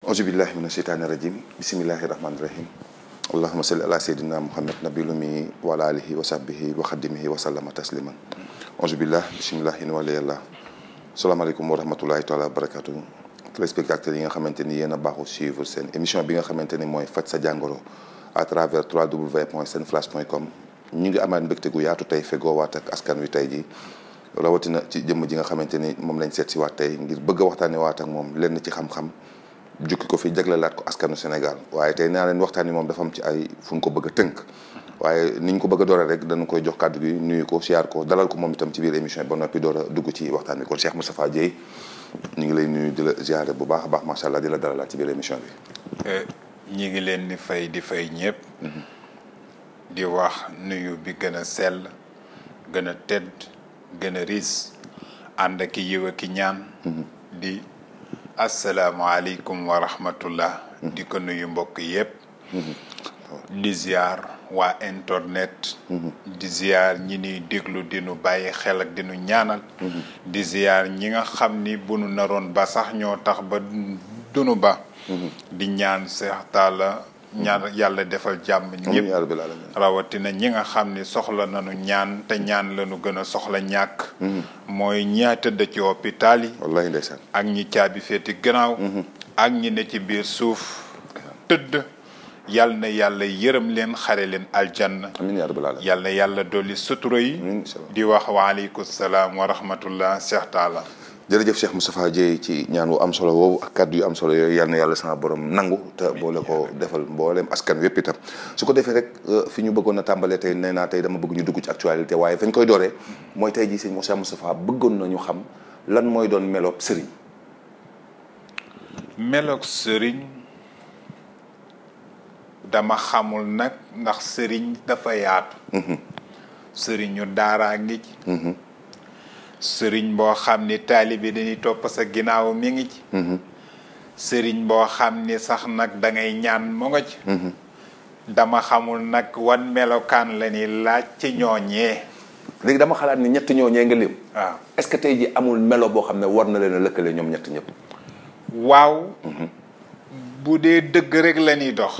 auzu billahi mina sheytaani rajim bismillahi rahmaani rahim allahumma salli ala sayyidina muhammad nabil ummi wa ala alihi wa sahbihi wa xadimihi wa sallama tasliman auzu billah bismillah in wala yàlla salaamaaleykum wa rahmatullahi taala wa barakatuh téléspectateurs yi nga xamante ni yéen a baaxu suivre seen émission bi nga xamante ni mooy faj sa jàngoro à travers www.senflash.com ñu ngi amaat mbégte gu yaatu tey fegoo waat ak askan wi tey ji rawatina ci jëmm ji nga xamante ni moom lañ seet si waat tey ngir bëgg a waxtaane waat ak moom lenn ci xam-xam jukki ko fi jaglelaat ko askanu Sénégal waaye tey naa leen waxtaan wi moom dafa am ci ay fu ñu ko bëgg a tënk waaye niñ ko bëgg a doore rek dañu koy jox kàddu gi nuyu ko siyaar ko dalal ko moom itam ci biir émission bi ba noppi door a dugg ci waxtaan wi kon Cheikh Moustapha Dieye ñu ngi lay nuyu di la ziare bu baax a baax macha allah di la dalalaat ci biir émission bi. ñi ngi leen di fay ñëpp. di wax nuyu bi gën a sell gën a tedd gën a riis ànd ak yiw ak ñaan. di asalaamaaleykum wa rahmatullah. di ko nuyu mbokk yëpp. di ziar waa internet. di ziar ñi ñuy déglu di nu bàyyi xel ak di nu ñaanal. di ziar ñi nga xam ni bu nu naroon ba sax ñoo tax ba dunu ba. di ñaan Seex Taala ñaan yàlla defal jàmm ñëpp rawatina ñi nga xam ni soxla nañu ñaan te ñaan lañu gën a soxla ñàkk. mooy ñaa tëdd ci hôpital yi. wallaahi ndeysaan. ak ñi caabi féeti gannaaw. ak ñi ne ci biir suuf tëdd. yal na yàlla yërëm leen xare leen aljanna. amiin yaa rabbal aalamiin. yal na yàlla dolli sutura yi. di wax waaleykum salaam wa rahmatullah Cheikh Talla. jërëjëf Cheikh Moustapha Dieye ci ñaan wu am solo woowu ak kàddu yu am solo yooyu yal na yàlla sama borom nangu te boole ko defal mboolem askan wépp itam su ko defee rek fi ñu bëggoon a tàmbalee tey nee naa tey dama bëgg ñu dugg ci actualité waaye fañ koy dooree mooy tey jii sëñ Cheikh Moustapha bëggoon nañu xam lan mooy doon meloog sëriñ. meloog sëriñ dama xamul nag ndax sëriñ dafa yaatu. sëriñu daaraa ngi ci. sëriñ boo xam ni taalibe dañuy topp sa ginnaaw mi ngi ci. sëriñ boo xam ni sax nag da ngay ñaan mu nga ci. dama xamul nag wan melokaan la ni laaj ci ñooñee. léegi dama xalaat ni ñett ñooñee nga lim. waaw est-ce que tey ji amul melo boo xam ne war na leen a lëkkale ñoom ñett ñëpp. waaw. bu dee dëgg rek la ñuy dox.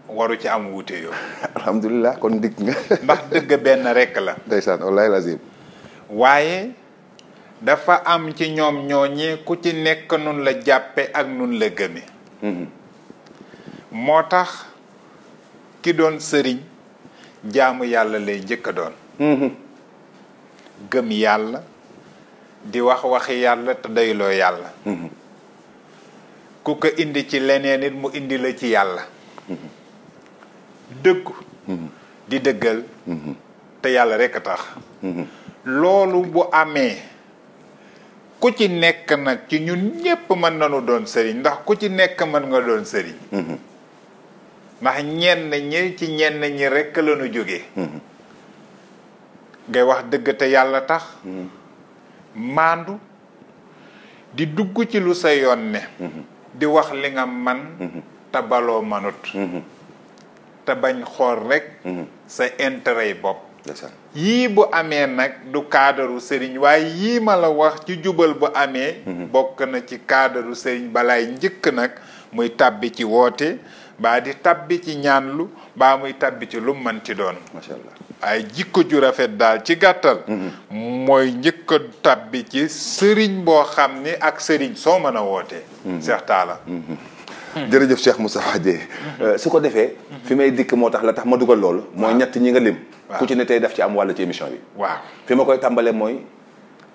waru ci am wuute yow. alhamdulilah kon dikk nga. ndax dëgg benn rek la. ndeysaan wallahi lazim. waaye dafa am ci ñoom ñooñee ku ci nekk nun la jàppe ak nun la gëme. moo tax ki doon sëriñ jaamu yàlla lay njëkk a doon. gëm yàlla di wax waxi yàlla te doyloo yàlla. ku ko indi ci leneen it mu indi la ci yàlla. dëggu. di dëggal. te yàlla rekk a tax. loolu bu amee ku ci nekk nag ci ñun ñépp mën nañu doon sëriñ ndax ku ci nekk mën nga doon sëriñ. ndax ñenn ñi ci ñenn ñi rekk lañu jóge. ngay wax dëgg te yàlla tax. maandu di dugg ci lu sa yoon ne. di wax li nga man te baloo manut. te bañ xool rekk sa intérêt yi bopp. yii bu amee nag du kaadaru sëriñ waaye yii ma la wax ci jubal bu amee. bokk na ci kaadaru sëriñ balaay njëkk nag muy tàbbi ci woote baa di tàbbi ci ñaanlu baa muy tàbbi ci lu mën ci doon. macha allah ay jikko ju rafet daal ci gàttal. mooy njëkk a tàbbi ci sëriñ boo xam ni ak sëriñ soo mën a wootee. Cheikh Talla. jërëjëf Cheikh Moustapha Dieye. su ko defee. fi may dikk moo tax la tax ma dugal loolu. mooy ñett ñi nga lim. ku ci ne tey daf ci am wàll ci émission bi. waaw fi ma koy tàmbalee mooy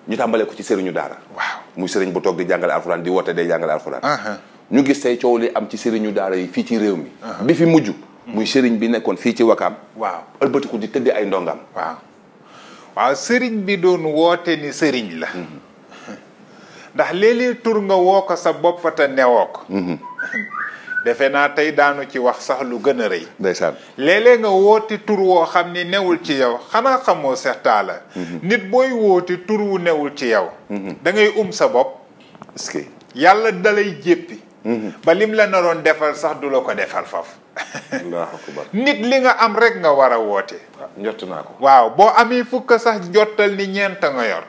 ñu tàmbalee ko ci sëriñu daara. waaw muy sëriñ bu toog di jàngale alxuraan di woote day jàngale alxuraan. ñu gis tey coow li am ci sëriñu daara yi fii ci réew mi. bi fi mujj. muy sëriñ bi nekkoon fii ci Wakaam. waaw ëlbatiku di tëddee ay ndongam. waaw sëriñ bi doon woote ni sëriñ la. ndax léeg-léeg tur nga woo ko sa bopp te newoo ko. defe naa tey daanu ci wax sax lu gën a rëy. ndeysaan léeg-léeg nga woote tur woo xam ni newul ci yow xanaa xamoo Seex Taala. nit booy woote tur wu newul ci yow. da ngay sa bopp. est-ce que yàlla dalay jéppi. ba lim la naroon defal sax du la ko defal faf Allahu akbar. nit li nga am rek nga war a woote. njott naa ko. waaw boo amee fukk sax jottal ni ñeent nga yor.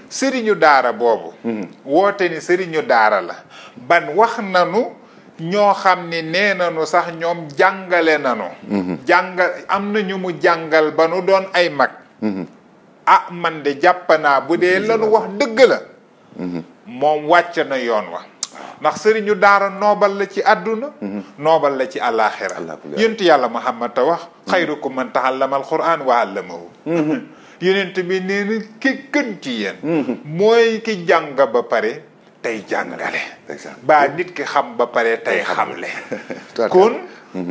sëriñu daara boobu. woote ni sëriñu daara la. ban wax nanu ñoo xam ni nee nañu sax ñoom jàngale nañu am na ñu mu jàngal ba nu doon ay mag ah man de jàpp naa bu dee lanu wax dëgg la moom wàcc na yoon wa ndax sëriñu daara noobal la ci àdduna noobal la ci àllaaxira yonent yàlla Muhammad ta wax xayrukum man ta'allama al-Qur'an wa 'allamahu yonent bi nee na ki gën ci yéen mooy ki jàng ba pare tey jàngale ba nit ki xam ba pare tey xamle kon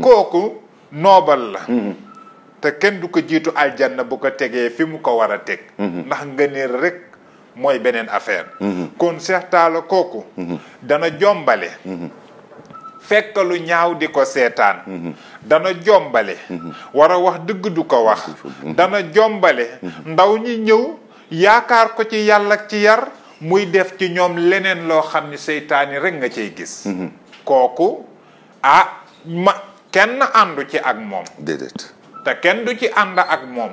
kooku noobal la te kenn du ko jiitu aljanna bu ko tegee fi mu ko war a teg ndax ngëneel rek mooy beneen affaire kon Cheikh Talla kooku dana jombale fekk lu ñaaw di ko seetaan dana jombale war a wax dëgg du ko wax dana jombale ndaw ñi ñëw yaakaar ko ci yàlla ak ci yar muy def ci ñoom leneen loo xam ni seytaani rek nga cay gis kooku kenn àndu ci ak moom déedéet te kenn du ci ànd ak moom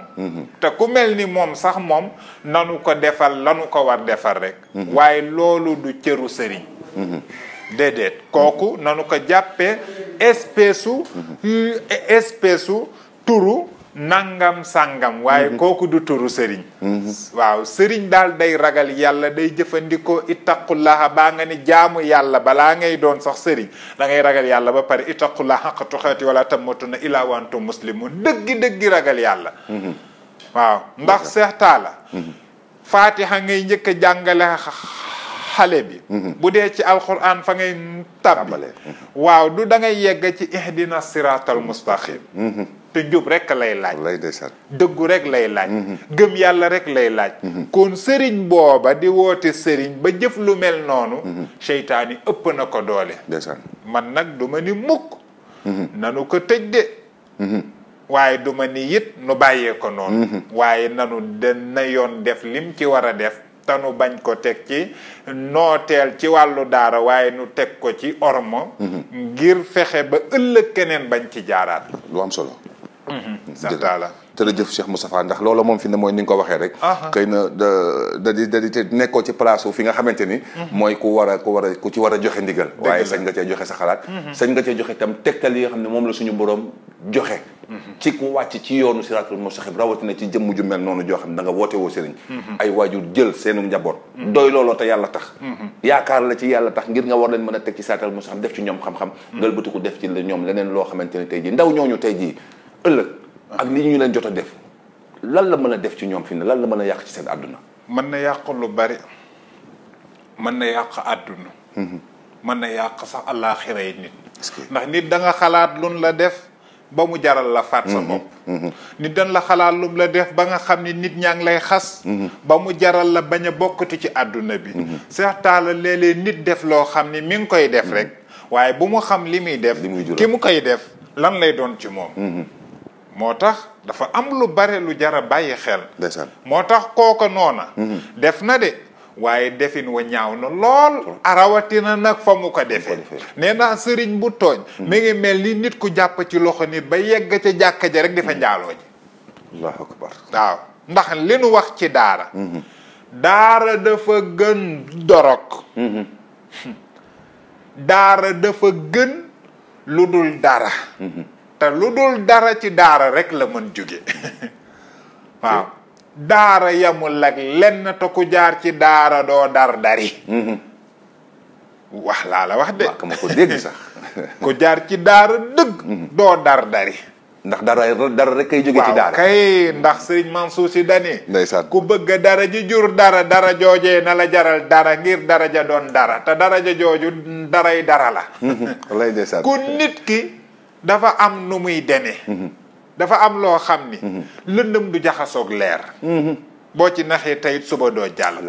te ku mel ni moom sax moom nanu ko defal lanu ko war defal rek waaye loolu du cëru sëriñ déedéet kooku nanu ko jàppee espèce u turu nangam sàngam waaye kooku du turu sëriñ waaw sëriñ daal day ragal yàlla day jëfandikoo ittaqullaha baa nga ni jaamu yàlla balaa ngay doon sax sëriñ da ngay ragal yàlla ba pare ittaqullaha haqqa tuqaati wala tamutunna illa wa antum muslimun dëggi rabbi yàlla waaw ndax Cheikh Talla fatiha ngay njëkk a jàngale xale bi bu dee ci alquran fa ngay tabbi waaw du da ngay yegg ci ihdina siratal mustaqim te njub rek lay laaj dëggu rek lay laaj gëm yàlla rek lay laaj kon sëriñ booba di woote sëriñ ba jëf lu mel noonu seytaani ëpp na ko doole man nag du ma ni mukk nanu ko tëj de waaye du ma ni it nu bàyyee ko noonu waaye nanu dana yoon def lim ci war a def te nu bañ ko teg ci nooteel ci wàllu daara waaye nu teg ko ci ormo ngir fexe ba ëllëg keneen bañ ci jaaraat lu am solo Cheikh Talla jërëjëf Cheikh Moustapha ndax loolu moom fi ne mooy ni nga ko waxee rek xëy na da di te nekkoo ci place wu fi nga xamante ni mooy ku ci war a joxe ndigal waaye sañ nga cee joxe sa xalaat sañ nga cee joxe itam tegtal yi nga xam ne moom la suñu borom joxe ci ku wàcc ci yoonu siraatul mustaqim rawatina ci jëmm ju mel noonu joo xam ne da nga woote woo sëriñ ay waajur jël seenu njaboot doy looloo te yàlla tax yaakaar la ci yàlla tax ngir nga war leen mën a teg ci siraatul mustaqim def ci ñoom xam-xam ngal bëtiku def ci ñoom leneen loo xamante ne tey jii ndaw ñooñu tey jii ëllëg ak li ñu leen jot a def lan la mën a def ci ñoom fi ne lan la mën a yàq ci seen àdduna mën na yàq lu bari mën na yàq àdduna mën na yàq sax àllaaxira yi nit ndax nit da nga xalaat lun la def ba mu jaral la faat sa bopp nit dañ la xalaat lum la def ba nga xam ni nit ñaa ngi lay xas ba mu jaral la bañ a bokkati ci àdduna bi Cheikh Talla léeg-léeg nit def loo xam ni mi ngi koy def rek waaye bu mu xam li muy def ki mu koy def lan lay doon ci moom moo tax dafa am lu bare lu jara bàyyi xel moo tax kooka noona def na de waaye defin wa ñaaw na lool arawatina nag fa mu ko defee nee naa sëriñ bu tooñ mi ngi mel ni nit ku jàpp ci loxo nit ba yegg ca jàkka ja rek dafa njaaloo ji allahu akbar waaw ndax li nu wax ci daara daara dafa gën dorog daara dafa gën lu dul dara te lu dul dara ci daara rek la mën jóge waaw daara yamul ak lenn te ku jaar ci daara doo dar dari wax laa la wax de ma ko dégg sax ku jaar ci daara dëgg doo dar dari ndax dara rek kay jóge ci daara kay ndax Sëriñ Mansuur Si dani ndeysaan ku bëgg dara ji jur dara joojee na la jaral dara ngir daraja doon dara te daraja jooju daray dara la lay ndeysaan ku nit ki dafa am nu muy demee dafa am loo xam ni lëndëm du jaxasoog leer boo ci naxee tey suba doo jàll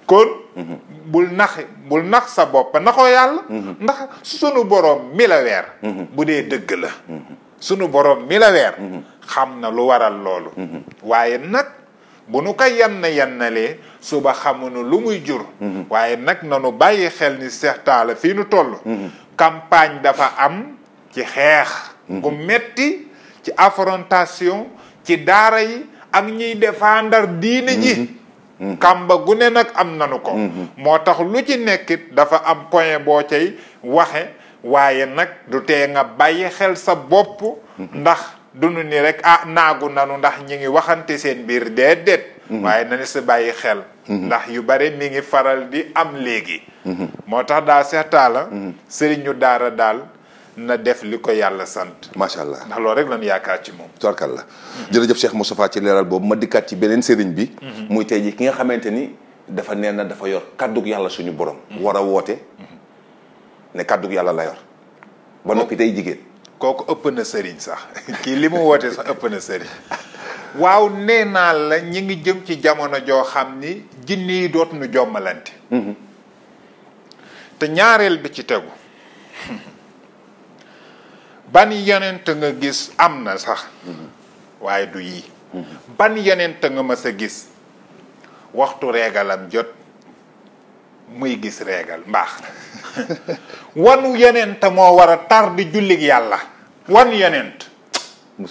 kon bul nax sa bopp naxoo yàlla ndax sunu boroom mi la weer bu dee dëgg la sunu boroom mi la weer xam na lu waral loolu waaye nag bu nu ko yannalee suba xamuñu lu muy jur waaye nag nanu bàyyi xel ni Cheikh Talla fii nu toll campagne dafa am ci xeex gu metti ci affrontation ci daara yi ak ñiy défendre diine ji kàmba gu ne nag am nanu ko moo tax lu ci nekkit dafa am point boo cay waxe waaye nag du tee nga bàyyi xel sa bopp ndax dunu ni rek naagu nanu ndax ñi ngi waxante seen biir déedéet waaye na ni sa bàyyi xel ndax yu bare mi ngi faral di am léegi moo tax daal seetaa la sëriñu daara daal na def li ko yàlla sant macha allah ndax loolu rek lañu yaakaar ci moom tubarkalla jërëjëf Cheikh Moustapha ci leeral boobu ma dikkaat ci beneen sëriñ bi muy tey ji ki nga xamante ni dafa nee na dafa yor kàddug yàlla suñu borom war a woote ne kàddug yàlla la yor ba noppi tey jigéen kooku ëpp na sëriñ sax kii li mu woote sax ëpp na sëriñ waaw nee naa la ñi ngi jëm ci jamono joo xam ni jinni yi doot nu jommalante te ñaareel bi ci tegu ban yonent nga gis am na sax waaye du yii ban yonent nga mës a gis waxtu reegalam jot muy gis reegal mbaax wanu yonent moo war a tar di jullig yàlla wan yonent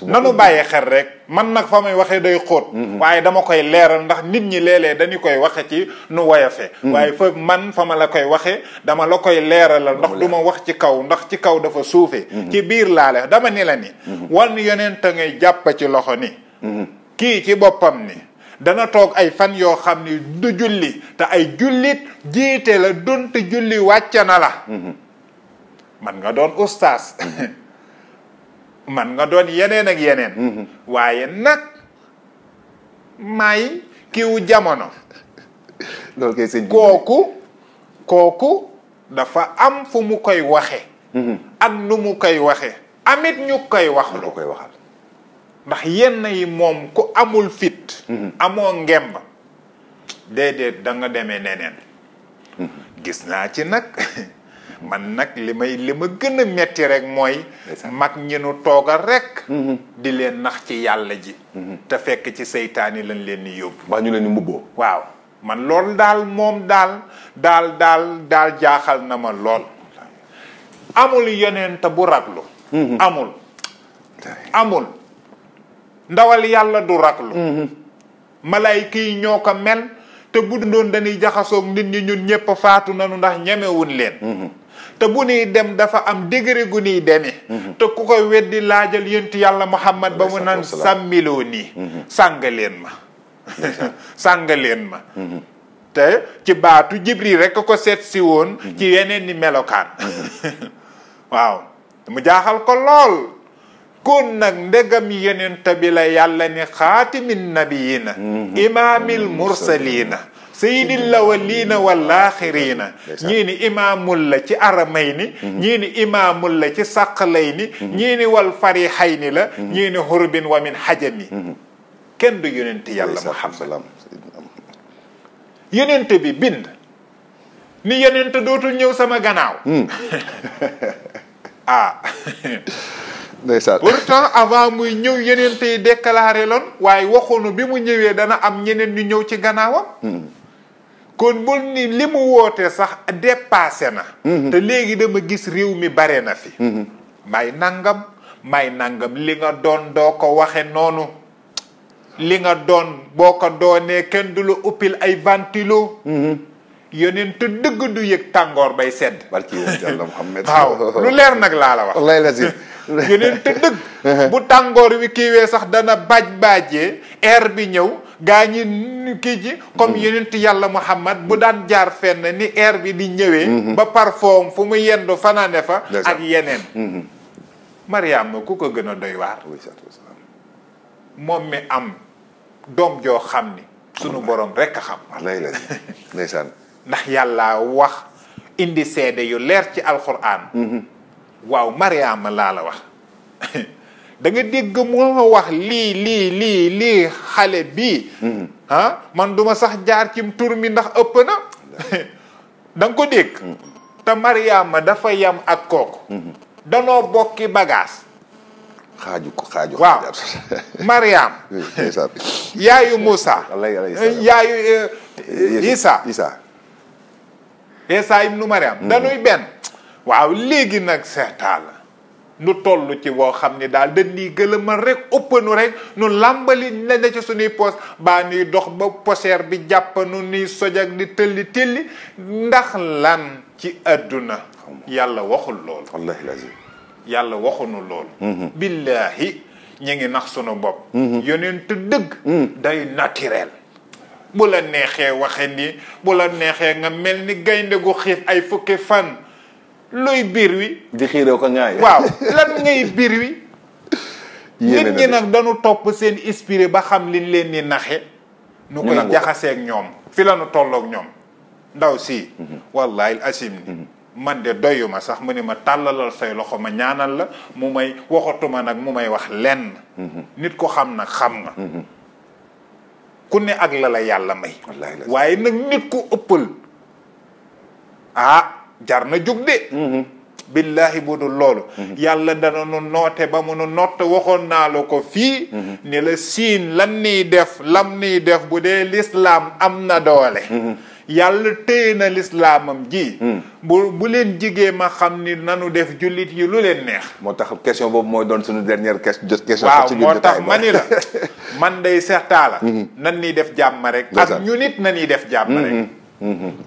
nanu bàyyi xel rek man nag fa may waxee day xóot waaye dama koy leeral ndax nit ñi léeg-léeg dañu koy waxe ci nu woyofe waaye fa man fa ma la koy waxee dama la koy leeralal ndax du ma wax ci kaw ndax ci kaw dafa suufe ci biir laale dama ni la ni wan yonent ngay jàpp ci loxo ni kii ci boppam ni dana toog ay fan yoo xam ni du julli te ay jullit jiite la donte julli wàcc na la man nga doon ustaas man nga doon yeneen ak yeneen waaye nag may kiw jamono loolu kay sëñ kooku dafa am fu mu koy waxe ak nu mu koy waxe amit ñu koy wax lu koy waxal ndax yenn yi moom ku amul fit amoo ngemb déedéet da nga demee neneen gis naa ci nag man nag li ma gën a metti rek mooy mag ñi nu toogal rek di leen nax ci yàlla ji te fekk ci seytaan yi lañ leen di yóbbu waa ñu leen di mbubboo waaw man loolu daal moom daal jaaxal na ma lool amul yonent bu raglu amul ndawal yàlla du raglu malayka yi ñoo ko mel te bu doon dañuy jaxasoog nit ñi ñun ñëpp faatu nañu ndax ñemewuñ leen te bu nuy dem dafa am degré gu nuy demee te ku koy weddi laajal yonent yàlla Muhammad ba mu naan sàmmiloo nii sàngaleen ma te ci baatu Jibril rek ko seet si woon ci yeneen ni melokaan waaw mu jaaxal ko lool kon nag ndegam yonent bi la yàlla ni xaatimin nabiyina imaamil mursalina sayyidil awwalina wal aaxirina ñii ni imaamul la ci aramayni ñii ni imaamul la ci saqlayni ñii ni wal farihayni la ñii ni hurbin wa min hajami kenn du yonent yàlla Muhammad yonent bi bind ni yonent dootul ñëw sama gannaaw ndeysaan pourtant avant muy ñëw yeneen tey déclaré loon waaye waxoonu bi mu ñëwee dana am ñeneen ñu ñëw ci gannaawam kon bul ni li mu woote sax dépassé na te léegi dama gis réew mi bare na fi may nangam li nga doon doo ko waxe noonu li nga doon boo ko doonee kenn du la uppil ay ventilo yeneen te dëgg du yëg tàngoor bay sedd barki yàlla Muhammad waaw lu leer nag laa la wax wallaay lazim yeneen te dëgg bu tàngoor wi kiiwee sax dana baajee air bi ñëw gaa ñi kii ji comme yeneen yàlla Muhammad bu daan jaar fenn ni air bi di ñëwee ba parfum fu mu yendu fanaane fa ak yeneen Mariama ku ko gën a doy waar moom mi am doom joo xam ni sunu borom rekk a xam wallaay lazim ndeysaan ndax yàlla wax indi seede yu leer ci alxuraan waaw Mariama laa la wax da nga dégg moo wax lii xale bii man duma sax jaar ci tur mi ndax ëpp na da nga ko dégg te Mariama dafa yam ak kooku danoo bokki bagage xaaju waaw Mariam yaayu Moussa yaayu Isa ibnu Mariam dañuy benn waaw léegi nag seetaa la nu toll ci woo xam ni daal dañuy gëlëmal rek ëppanu rek nu làmbali la ne ci suñuy poos baa nuy dox ba poseer bi jàpp nu nuy sojak di tëlli tëlli ndax lan ci àdduna yàlla waxul loolu wallahi lazim yàlla waxunu loolu billaahi ñu ngi nax sunu bopp yonent dëgg day naturel bu la neexee waxe ni bu la neexee nga mel ni gaynde gu xiif ay fukki fan luy biir wi di xiiroo ko ngaay waaw lan ngay biir wi nit ñi nag dañu topp seen inspiré ba xam liñ leen ni naxe nu koy jaxaseeg ñoom fi la nu tolloog ñoom ndaw si wallahi asim ni man de doyuma sax mu ne ma tàllalal say loxo ma ñaanal la mu may waxatuma nag mu may wax lenn nit ko xam nag xam nga ku ne ak la yàlla may waaye nag nit ku ëppal jar na jug de billahi bu dul loolu yàlla dana nu noote ba mu nu notte waxoon naa la ko fii ni la siin lan niy def lam niy def bu dee lislaam am na doole yàlla téye na lislaamam ji bu leen jigee ma xam ni nanu def jullit yi lu leen neex moo tax question boobu mooy doon suñu dernière question waaw moo tax ma ni la man day seextaala nan niy def jàmm rek ak ñu nit na niy def jàmm rek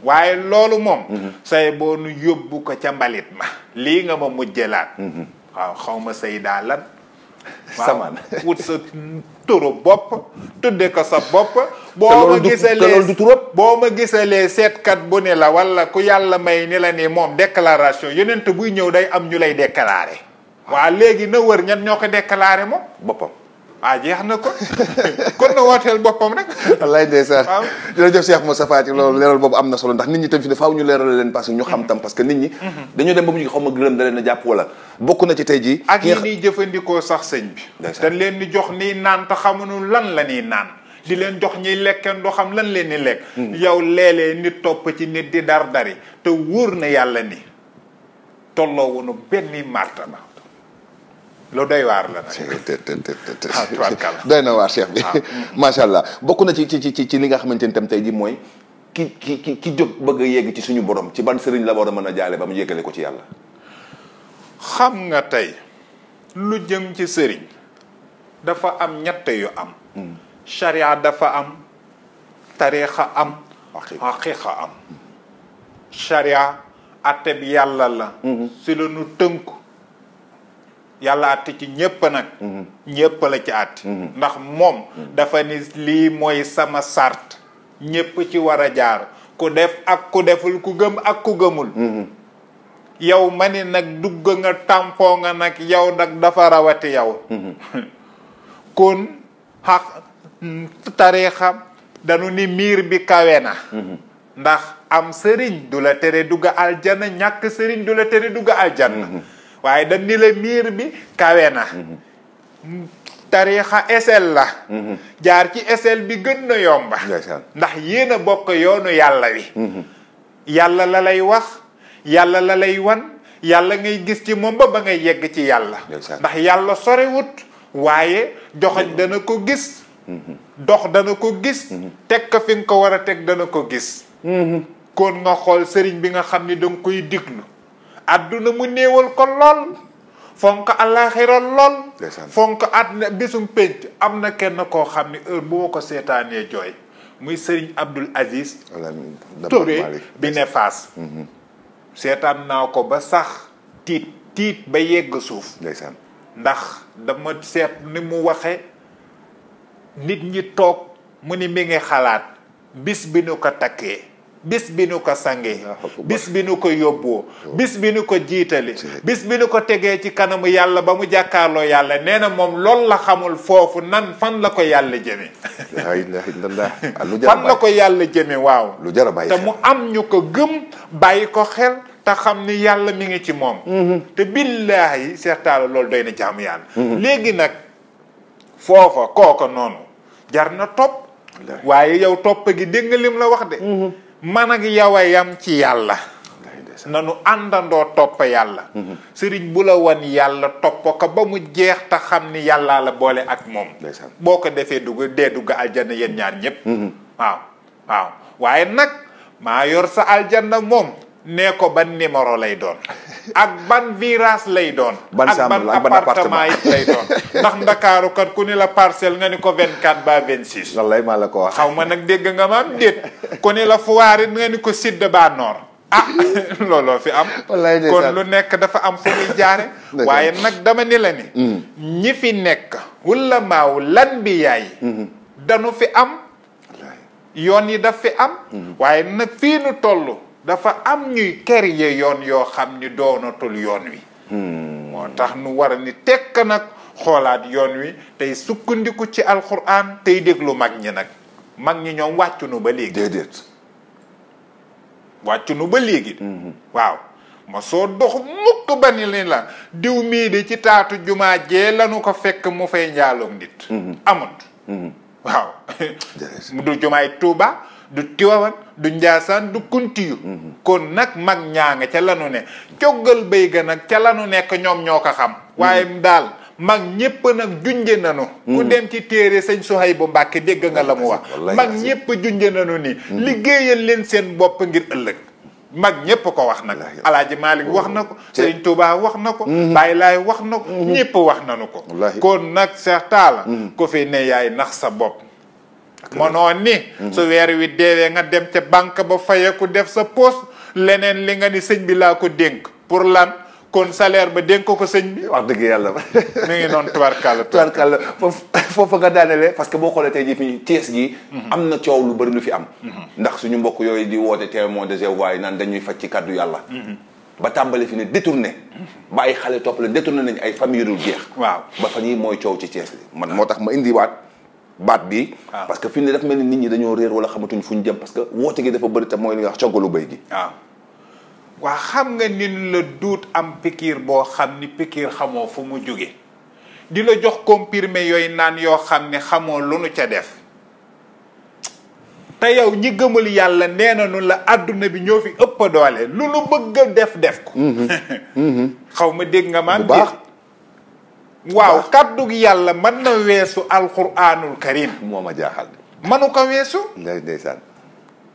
waaye loolu moom say boo nu yóbbu ko ca mbalit ma lii nga ma mujjelaat waaw xaw ma say daa lan samaan wut sa turu bopp tudde ko sa bopp boo ma gisalee seetkat bu ne la wala ku yàlla may ni la ni moom déclaration yonent buy ñëw day am ñu lay déclaré waa léegi na wër ñan ñoo ko déclaré moom boppam jeex na ko kon na wooteel boppam rek wallaay ndeysaan jërëjëf Cheikh Moustapha ci loolu leeral boobu am na solo ndax nit ñi tam fi ne faaw ñu leeral leen parce que ñu xam tam parce que nit ñi dañoo dem ba mu ñu xaw ma gërëm da leen a jàpp wala bokk na ci tey jii ak yi niy jëfandikoo sax sëñ bi dañ leen di jox nii naan te xamuñu lan la ñuy naan di leen jox ñiy lekkeen doo xam lan leen ni lekk yow léeg-léeg nit topp ci nit di dar dari te wóor na yàlla ni tolloo wunu benn martaba lu doy waar la nag doy na waar cheikh bi macha allah bokk na ci li nga xamante ni tam tey ji mooy ki jóg bëgg a yegg ci suñu borom ci ban sëriñ la war a mën a jaale ba mu yeggale ko ci yàlla xam nga tey lu jëm ci sëriñ dafa am ñett yu am sharia dafa am tariixa am haqiiqa am sharia atte bi yàlla la si la nu tënku yàlla àtte ci ñépp nag ñépp la ci àtte ndax moom dafa ni lii mooy sama sart ñépp ci war a jaar ku def ak ku deful ku gëm ak ku gëmul yow ma ni nag dugg nga tàmpoo nga nag yow nag dafa rawati yow kon tariixa dañu ni miir bi kawe na ndax am sëriñ du la tere dugg aljanna ñàkk sëriñ du la tere dugg aljanna waaye dañ ni la miir bi kawe na tariixa esel la jaar ci esel bi gën na yomba ndax yéen a bokk yoonu yàlla wi yàlla la lay wax yàlla la lay wan yàlla ngay gis ci moom ba ngay yegg ci yàlla ndax yàlla sorewut waaye joxoñ dana ko gis dox dana ko gis teg ko fi nga ko war a teg dana ko gis kon nga xool sëriñ bi nga xam ni danga koy diglu adduna mu néewal ko lool fonk àllaaxira lool fonk àdduna bisum pénc am na kenn koo xam ni heure bu ma ko seetaanee jooy muy sëriñ Abdul Aziz Touré bi ne Faas seetaan naa ko ba sax tiit ba yegg suuf ndax dama seet ni mu waxe nit ñi toog mu ni mi ngi xalaat bis bi nu ko takkee bis bi nu ko sangee bis bi nu ko yóbboo bis bi nu ko jiitale bis bi nu ko tegee ci kanamu yàlla ba mu jàkkaarloo yàlla nee na moom loolu la xamul foofu fan la ko yàlla jëme fan la ko yàlla jëme waaw lu jar a bàyyi te mu am ñu ko gëm bàyyi ko xel te xam ni yàlla mi ngi ci moom te billaahi seetaala loolu doy na jaamu yàlla léegi nag foofa kooka noonu jar na topp waaye yow topp gi dégg nga lim la wax de man ak yow a yam ci yàlla nanu àndandoo topp yàlla sëriñ bu la wan yàlla topp ko ba mu jeex te xam ni yàllaa la boole ak moom boo ko defee dugg aljanna yéen ñaar ñépp waaw waaye nag maa yor sa aljanna moom nee ko ban numéro lay doon ak ban virage lay doon ban ak ban chambre ak ban appartement yi lay doon ndax ndakaaru kat ku ni la parcelle nga ni ko 24 ba 26 wallaay maa la ko wax xaw ma nag dégg nga ma am déet ku ni la Foire nga ni ko sud ba nord ah looloo fi am kon lu nekk dafa am fu muy jaare waaye nag dama ni la ni ñi fi nekk wala maaw lan bi yaay dañu fi am yoon yi daf fi am waaye nag fii nu toll dafa am ñuy créer yoon yoo xam ni doonatul yoon wi moo tax nu war a ni tekk nag xoolaat yoon wi tey sukkandiku ci alxuraan tey déglu mag ñi nag mag ñi ñoom wàccu nu ba léegi déedéet wàccu nu ba léegi waaw ma soo dox mukk ba ni leen la diw mii de ci taatu jumaa jee lanu ko fekk mu fay njaaloog nit amut waaw du jumaay Tuuba du Tiwaawan du Njaasaan du Kuntiyu kon nag mag ñaa nga ca lanu ne coggal béy ga nag ca lanu nekk ñoom ñoo ko xam waaye daal mag ñépp nag junje nanu ku dem ci téere sëñ Suhaybu Mbàkke dégg nga la mu wax mag ñépp junje nanu ni liggéeyal leen seen bopp ngir ëllëg mag ñépp ko wax nag Alaaji Maalik wax na ko Sëriñ Tuubaa wax na ko Baay Laay wax na ko ñépp wax nanu ko kon nag Seex Taala ku fi ne yaay nax sa bopp mënoo ni su weer wi deewee nga dem ca banque ba fayeku def sa poste leneen li nga ni sëñ bi laa ko dénk pour lan kon salaire ba dénk ko sëñ bi wax dëgg yàlla mi ngi noonu tubarkalla foofu nga daanele parce que boo xoolee tey jii fi Thiès gi am na coow lu bëri lu fi am ndax suñu mbokk yooyu di woote témoin de Jéhovah yi naan dañuy faj ci kàddu yàlla ba tàmbali fi ne détourné ba ay xale topp la détourné nañ ay famille dul jeex waaw ba fan yi mooy coow ci Thiès li man moo tax ma indiwaat baat bi parce que fi ne dafa mel ni nit ñi dañoo réer wala xamatuñ fu ñu jëm parce que woote gi dafa bëri te mooy li nga wax coggalu béy gi waaw waa xam nga nin la duut am pikiir boo xam ni pikiir xamoo fu mu jóge di la jox comprimé yooyu naan yoo xam ne xamoo lu nu ca def te yow ñi gëmul yàlla nee nañu la àdduna bi ñoo fi ëpp doole lu nu bëgg a def ko xaw ma dégg nga maam bu baax waaw kàddu gi yàlla mën na weesu alquranul karim moo ma jaaxal manu ko weesu ndeysaan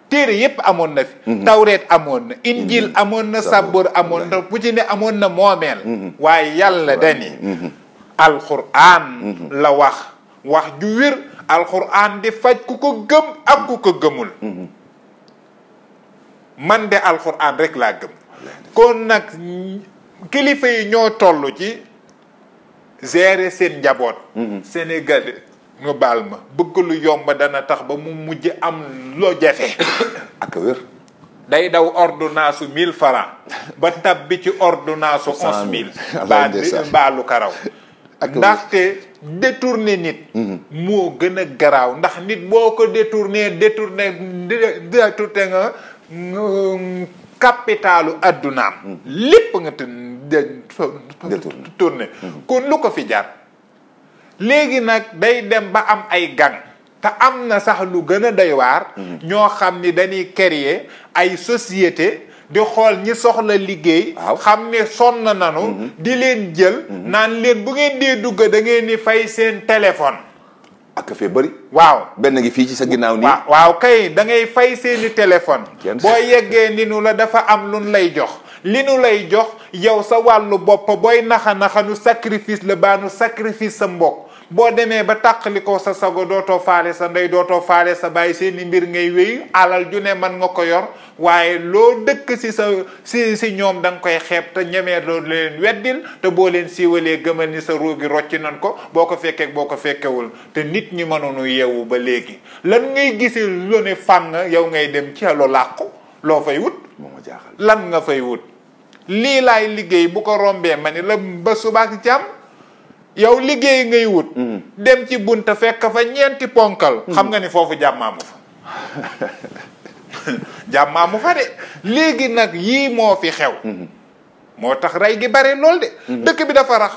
téere yépp amoon na fi tawreet amoon na injil amoon na saboor amoon na bu ci ne amoon na moomeel waaye yàlla dani alquran la wax ju wér alquran di faj ku ko gëm ak ku ko gëmul man de alquran rek laa gëm kon nag kilifa yi ñoo toll ci gérer seen njaboot Sénégal nga baal ma bëgg lu yomb dana tax ba mu mujj am loo jafe ak wér day daw ordonnance 1000 francs ba tab bi ci ordonnance 11000 baalu karaw ndaxte détourné nit moo gën a garaaw ndax nit boo ko détourné nga capitalu addunaam lépp nga détourné kon lu ko fi jar léegi nag day dem ba am ay gang te am na sax lu gën a doy waar ñoo xam ni dañuy créer ay société di xool ñi soxla liggéey xam ne sonn nanu di leen jël naan leen bu ngeen dee dugg da ngeen di fay seen téléphone ak fee bëri waaw benn ngi fii ci sa ginnaaw nii waaw kay da ngay fay seeni téléphone boo yeggee ni nu la dafa am lu lay jox li nu lay jox yow sa wàllu bopp booy naxa nu sacrifice la baa nu sacrifice sa mbokk boo demee ba tàqali ko sa sago dootoo faale sa ndey dootoo faale sa bàyyi seeni mbir ngay wéy alal ju ne mën nga ko yor waaye loo dëkk si ñoom da nga koy xeeb te ñemee loo leen weddil te boo leen siiwalee gëmal ni sa ruugi rocci nan ko boo ko fekkee boo ko fekkewul te nit ñi mënoonu yeewu ba léegi lan ngay gisee lu ne fàng yow ngay dem ci lu làqu loo fay wut moo ma jaaxal lan nga fay wut lii laay liggéey bu ko rombee ma ni la ba subaak jàmm yow liggéey ngay wut dem ci bunta fekk fa ñeenti ponkal xam nga ni foofu jàmmaamu fa jàmmaamu fa de léegi nag yii moo fi xew moo tax rey gi bare lool de dëkk bi dafa rax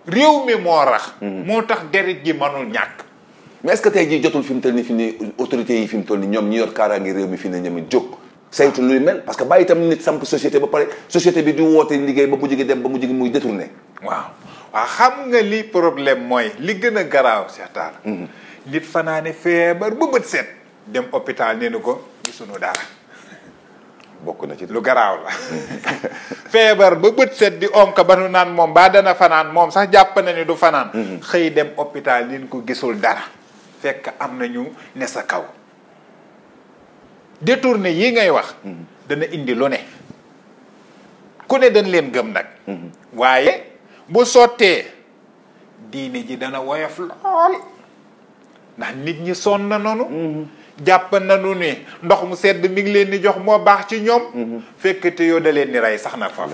réew mi moo rax moo tax deret gi mënul ñàkk mais est-ce que tey jii jotul fi mu toll ni fi ni autorités yi fi mu toll ni ñoom ñi yor kaaraange réew mi fi ne ñoom jóg saytu luy mel parce que bàyyi itam nit samp société ba pare société bi di woote liggéey ba mu jigi dem ba mu jigi muy détourné waaw xam nga li problème mooy li gën a garaaw seetaan nit fanaane feebar ba bët set dem hôpital nee na ko gisuñu dara bokk na ci lu garaaw la feebar ba bët set di onk ba nu naan moom baa dana fanaan moom sax jàpp na ni du fanaan xëy dem hôpital nin ko gisul dara fekk am nañu ne sa kaw détourné yi ngay wax dana indi lu ne ku ne dañ leen gëm nag waaye bu sottee diine ji dana woyof lool ndax nit ñi sonn na noonu jàpp nañu ni ndox mu sedd mi ngi leen di jox moo baax ci ñoom fekk te yoo da leen ni rey sax na fa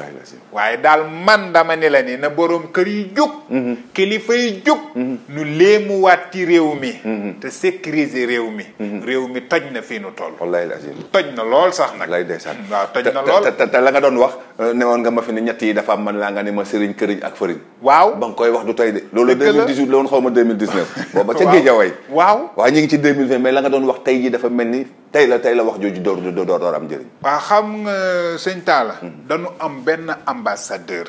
waaye daal man dama ni la ni na boroom kër yi jug kilifa yi jug nu léemuwaat ci réew mi te sécuriser réew mi toj na fii nu toll wallahi lazim toj na lool sax nag lay ndeysaan waaw toj na lool te la nga doon wax ne woon nga ma fi ne ñett yi dafa am man laa nga ne ma sëriñ këriñ ak fëriñ waaw ba nga koy wax du tey de loolu 2018 la woon xaw ma 2019 booba ca Géejawaay waaw waaye ñu ngi ci 2020 mais la nga doon wax tey ji dafa mel ni tey la wax jooju door am njëriñ waaw xam nga sëñ Talla dañu am benn ambassadeur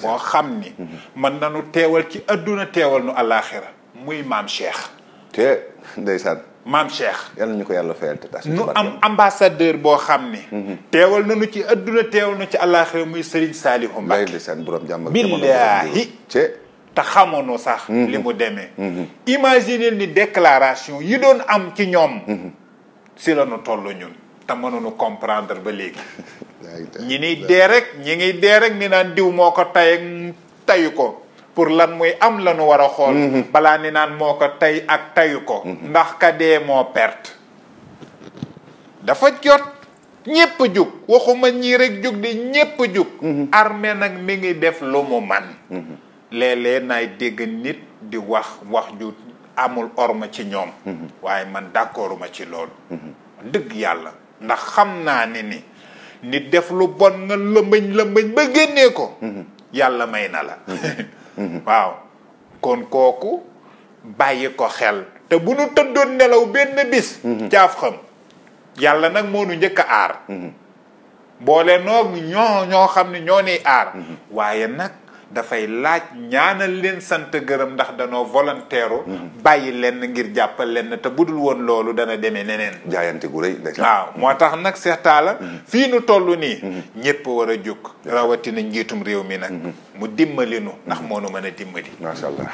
boo xam ni mën nañu teewal ci adduna teewal nu àllaaxira muy maam Cheikh te ndeysaan maam Cheikh yal na ñu ko yàlla fayal te tas nu am ambassadeur boo xam ni teewal nañu ci adduna teewal nu ci àllaaxira muy Serigne Saliou Mbacké ndeysaan borom jàmm ak billaahi te xamoonu sax li mu demee imaginer ni déclaration yi doon am ci ñoom si la nu toll ñun te mënuñu comprendre ba léegi ñi ngi dee rek ni naan diw moo ko tay ak tayu ko pour lan muy am la nu war a xool balaa ni naan moo ko tay ak tayu ko ndax ka dee moo perte dafa jot ñépp jug waxuma ñii rek jug di ñépp jug armée nag mi ngi def lu mu man léeg-léeg naay dégg nit di wax ju amul orma ci ñoom waaye man d'accorduma ci loolu dëgg yàlla ndax xam naa ni nit def lu bon nga lëmbëñ ba génnee ko yàlla may na la waaw kon kooku bàyyi ko xel te bu nu tëddoon nelaw benn bis caaf xam yàlla nag moo nu njëkk a aar boole noog ñoo xam ne ñoo niy aar waaye nag dafay laaj ñaanal leen sant gërëm ndax danoo volontaire bàyyi leen ngir jàppal leen te budul woon loolu dana demee neneen jaayante gu rëy waaw moo tax nag Seex Taala fii nu toll nii ñépp war a jóg rawatina njiitum réew mi nag mu dimbali nu ndax moo nu mën a dimbali macha allah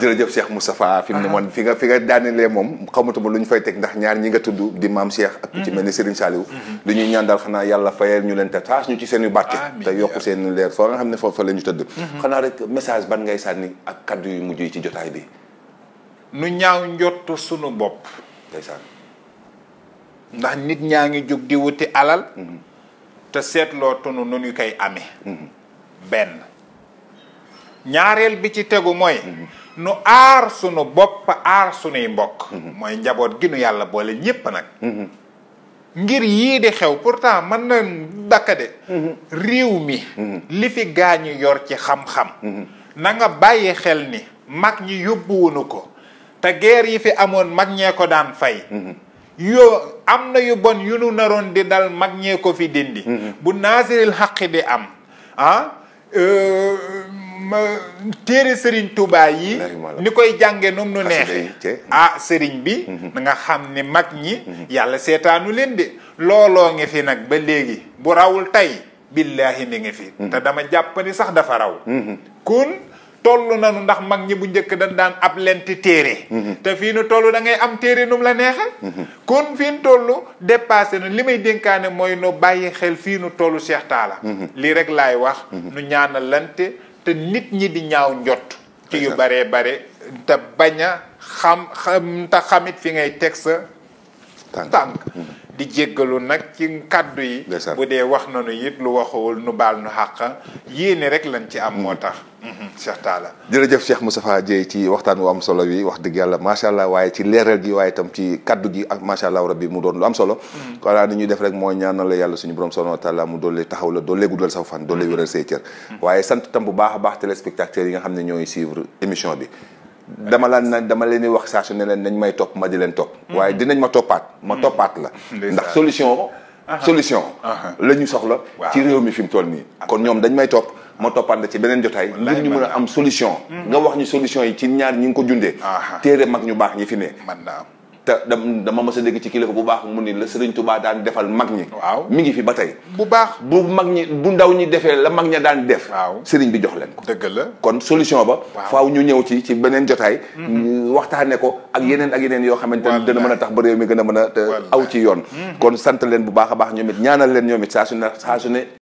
jërëjëf Cheikh Moustapha fi mu ne moom fi nga daanelee moom xamatuma lu ñu fay teg ndax ñaar ñi nga tudd di maam Cheikh ak ku ci mel ni Serigne Saliou lu ñuy ñaan daal xanaa yàlla fayal ñu leen te taas ñu ci seen yu barke te yokku seen leer foo nga xam ne foofu la ñu tëdd xanaa rek message ban ngay sànni ak kaddu yu mujj yi ci jotaay bi nu ñaaw njott sunu bopp ndeysaan ndax nit ñaa ngi jóg di wuti alal te seetloo tunu nu ñu koy amee benn ñaareel bi ci tegu mooy nu aar sunu bopp aar sunuy mbokk mooy njaboot gi nu yàlla boole ñépp nag ngir yii di xew pourtant mën na dakka de réew mi li fi gaañu yor ci xam-xam na nga bàyyi xel ni mag ñi yóbbuwunu ko te guerre yi fi amoon mag ñee ko daan fay yoo am na yu bon yu nu naroon di dal mag ñee ko fi dindi bu naasiril xaqi di am téere Serigne Touba yi ni koy jànge num nu neexe Serigne bi nga xam ni mag ñi yàlla seetaanu leen de looloo ngi fi nag ba léegi bu rawul tey billaahi mi ngi fi te dama jàpp ni sax dafa raw kon toll nanu ndax mag ñi bu njëkk dañ daan ab lenti téere te fii nu toll da ngay am téere num la neexe kon fii nu toll dépassé nu li may dénkaane mooy nu bàyyi xel fii nu toll Cheikh Talla lii rek laay wax nu ñaanal lante te nit ñi di ñaaw njott ci yu bare te bañ a xam te xamit fi ngay teg sa tànk di jéggalu nag ci kàddu yi bu dee wax nanu it lu waxawul nu baal nu xàq yéene rek lañ ci am moo tax Cheikh Talla jërëjëf Cheikh Moustapha Dieye ci waxtaan wu am solo wi wax dëgg yàlla macha allah waaye ci leeral gi waaye itam ci kaddu gi ak macha allah rabbi mu doon lu am solo voilà ni ñuy def rek mooy ñaanal la yàlla suñu borom subhanahu wa taala mu doole taxaw la doole guddal sa fan doole wéral say cër waaye sant tam bu baax a baax téléspectateurs yi nga xam ne ñooy suivre émission bi dama leen di wax saa su ne leen nañ may topp ma di leen topp waaye dinañ ma toppaat la ndax solution la ñu soxla ci réew mi fi mu toll nii kon ñoom dañ may topp ma toppaat ci beneen jotaay ngir ñu mën a am solution nga wax ñu solution yi ci ñaar ñi ngi ko jundee téere mag ñu baax ñi fi ne te dama mës a dégg ci kilifa bu baax mu ni la Serigne Touba daan defal mag ñi. waaw mi ngi fi ba tey. bu baax bu mag ñi bu ndaw ñi defee la mag ña daan def. waaw Serigne bi jox leen ko. dëgg la kon solution ba. waaw faaw ñu ñëw ci beneen jotaay. waxtaane ko ak yeneen yoo xamante ne dana mën a tax ba réew mi gën a mën a aw ci yoon. kon sant leen bu baax a baax ñoom it ñaanal leen ñoom it saa su ne